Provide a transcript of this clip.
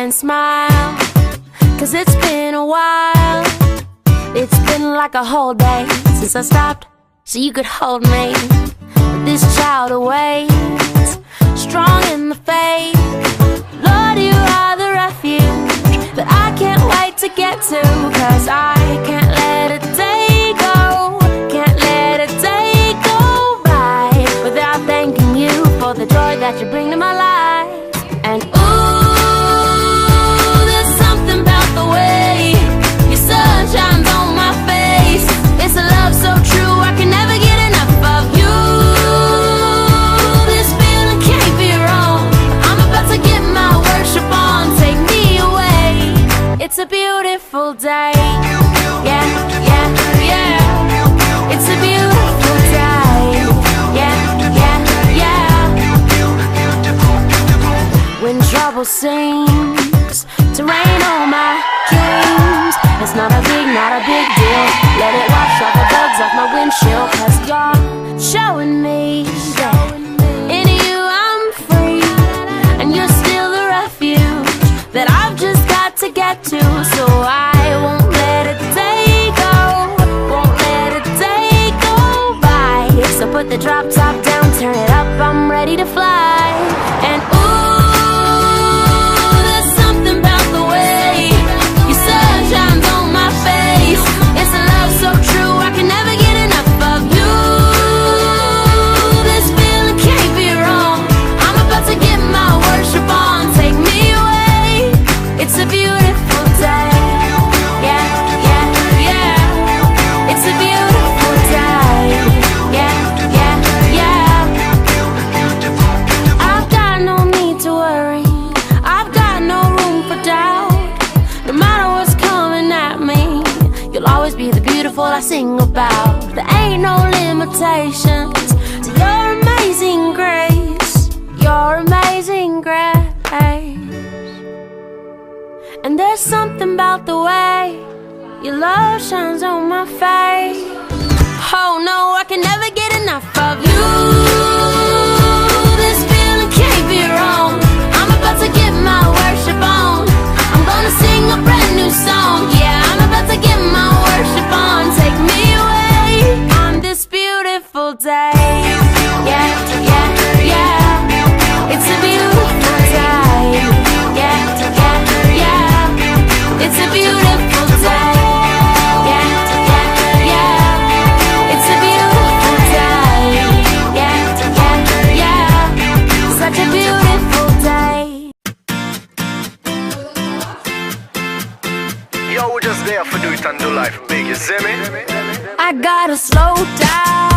and smile, 'cause it's been a while. It's been like a whole day since I stopped so you could hold me. But this child awaits, strong in the faith. Lord, you are the refuge that I can't wait to get to, 'cause I can't let a day go, can't let a day go by without thanking you for the joy that you bring to my life. And ooh, there's something about the way your sun shines on my face. It's a love so true, I can never get enough of you. This feeling can't be wrong. I'm about to get my worship on, take me away. It's a beautiful day. Yeah, yeah, yeah. It's a beautiful day. Yeah, yeah, yeah. When trouble seems to rain on my dreams, it's not a big deal. Let it wash off the bugs off my windshield, 'cause you're showing me that in you I'm free, and you're still the refuge that I've just got to get to. So I won't let a day go, won't let a day go by. So put the drop top down, turn it up, I'm ready to fly. And ooh, there's something about the way your sun shines on my face. It's a love so true, I can never get enough of you. This feeling can't be wrong. I'm about to get my worship on, take me away. It's a beautiful day. Yeah, yeah, yeah. It's a beautiful day. Yeah, yeah, yeah. I've got no need to worry, I've got no room for doubt. No matter what's coming at me, you'll always be the beautiful I sing about. There ain't no limitations to your amazing grace, your amazing grace. And there's something about the way your love shines on my face. Oh no, I can never get enough of you. This feeling can't be wrong. I'm about to get my worship on, I'm gonna sing a brand new song. Yeah, I'm about to get my worship on, take me away on this beautiful day. Yeah, yeah, yeah. It's a beautiful day. Yeah, yeah, yeah. It's a beautiful day. Yeah, yeah, yeah. It's a beautiful day. Yeah, yeah, yeah. Such a beautiful day. Yo, we're just there for do it and do life big, you see me? I gotta slow down.